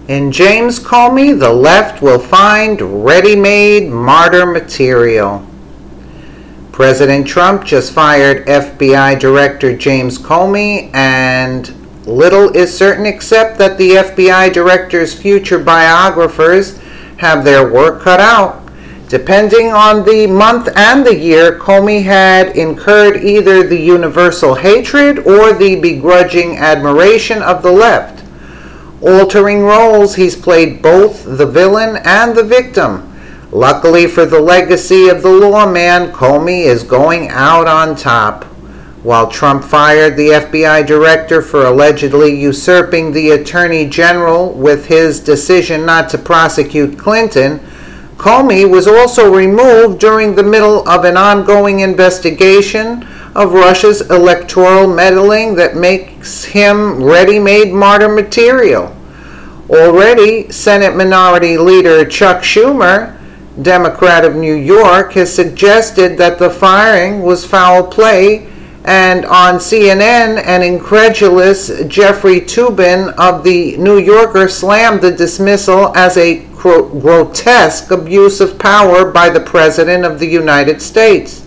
In James Comey, the left will find ready-made martyr material. President Trump just fired FBI Director James Comey, and little is certain except that the FBI Director's future biographers have their work cut out. Depending on the month and the year, Comey had incurred either the universal hatred or the begrudging admiration of the left. Altering roles, he's played both the villain and the victim. Luckily for the legacy of the lawman, Comey is going out on top. While Trump fired the FBI director for allegedly usurping the Attorney General with his decision not to prosecute Clinton, Comey was also removed during the middle of an ongoing investigation of Russia's electoral meddling that makes him ready-made martyr material. Already, Senate Minority Leader Chuck Schumer, Democrat of New York, has suggested that the firing was foul play, and on CNN, an incredulous Jeffrey Toobin of the New Yorker slammed the dismissal as a grotesque abuse of power by the President of the United States.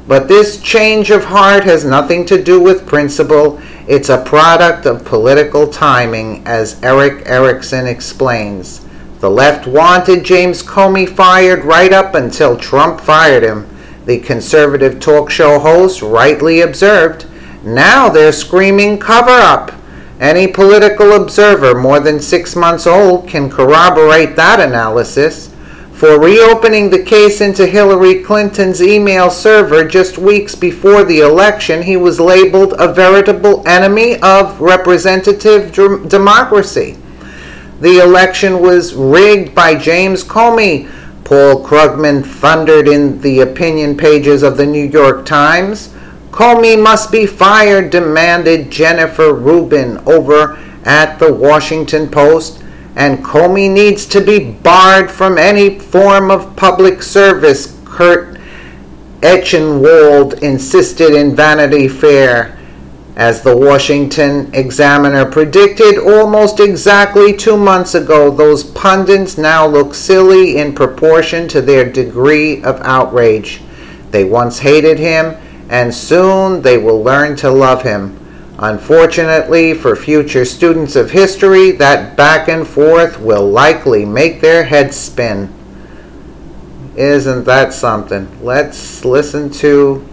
But this change of heart has nothing to do with principle. It's a product of political timing, as Eric Erickson explains. The left wanted James Comey fired right up until Trump fired him. The conservative talk show host rightly observed, now they're screaming cover-up. Any political observer more than 6 months old can corroborate that analysis. For reopening the case into Hillary Clinton's email server just weeks before the election, he was labeled a veritable enemy of representative democracy. The election was rigged by James Comey, Paul Krugman thundered in the opinion pages of the New York Times. Comey must be fired, demanded Jennifer Rubin over at the Washington Post. And Comey needs to be barred from any form of public service, Kurt Eichenwald insisted in Vanity Fair. As the Washington Examiner predicted almost exactly 2 months ago, those pundits now look silly in proportion to their degree of outrage. They once hated him, and soon they will learn to love him. Unfortunately for future students of history, that back and forth will likely make their heads spin. Isn't that something? Let's listen to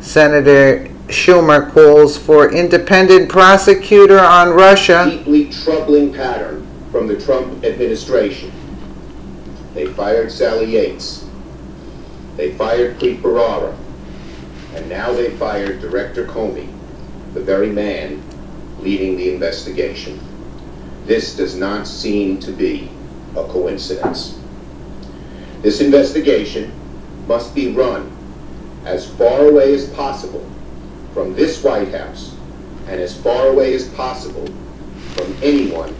Senator Schumer calls for independent prosecutor on Russia. Deeply troubling pattern from the Trump administration. They fired Sally Yates. They fired Preet Bharara. And now they fired Director Comey, the very man leading the investigation. This does not seem to be a coincidence. This investigation must be run as far away as possible from this White House and as far away as possible from anyone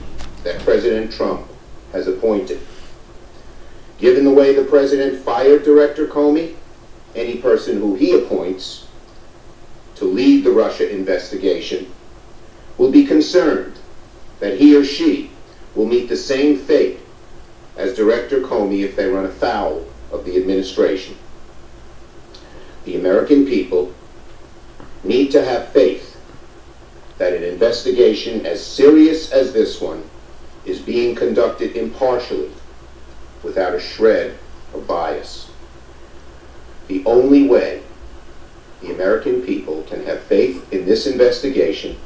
that President Trump has appointed. Given the way the President fired Director Comey, any person who he appoints to lead the Russia investigation will be concerned that he or she will meet the same fate as Director Comey if they run afoul of the administration. The American people need to have faith that an investigation as serious as this one is being conducted impartially, without a shred of bias. The only way the American people can have faith in this investigation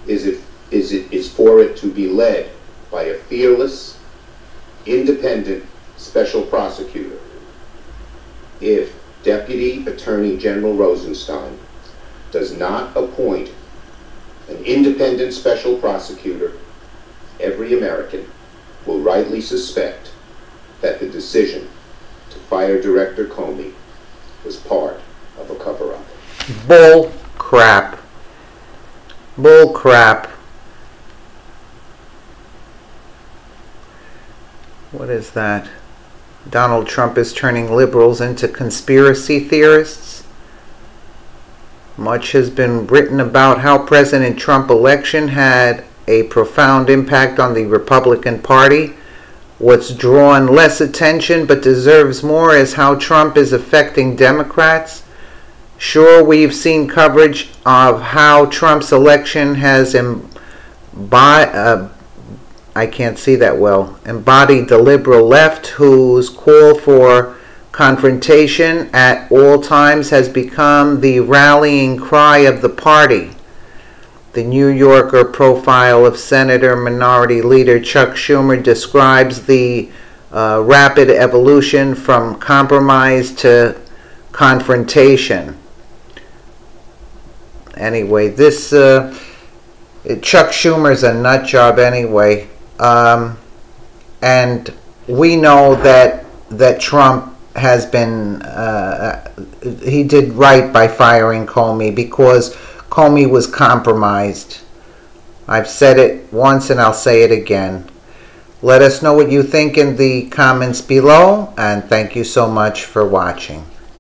is for it to be led by a fearless, independent special prosecutor. If Deputy Attorney General Rosenstein does not appoint an independent special prosecutor, every American will rightly suspect that the decision to fire Director Comey was part of a cover-up. Bull crap. Bull crap. What is that? Donald Trump is turning liberals into conspiracy theorists. Much has been written about how President Trump's election had a profound impact on the Republican Party. What's drawn less attention but deserves more is how Trump is affecting Democrats. Sure, we've seen coverage of how Trump's election has embodied the liberal left, whose call for confrontation at all times has become the rallying cry of the party. The New Yorker profile of Senator Minority Leader Chuck Schumer describes the rapid evolution from compromise to confrontation. Anyway, this Chuck Schumer's a nut job anyway, and we know that Trump has been he did right by firing Comey, because Comey was compromised. I've said it once and I'll say it again. Let us know what you think in the comments below, and thank you so much for watching.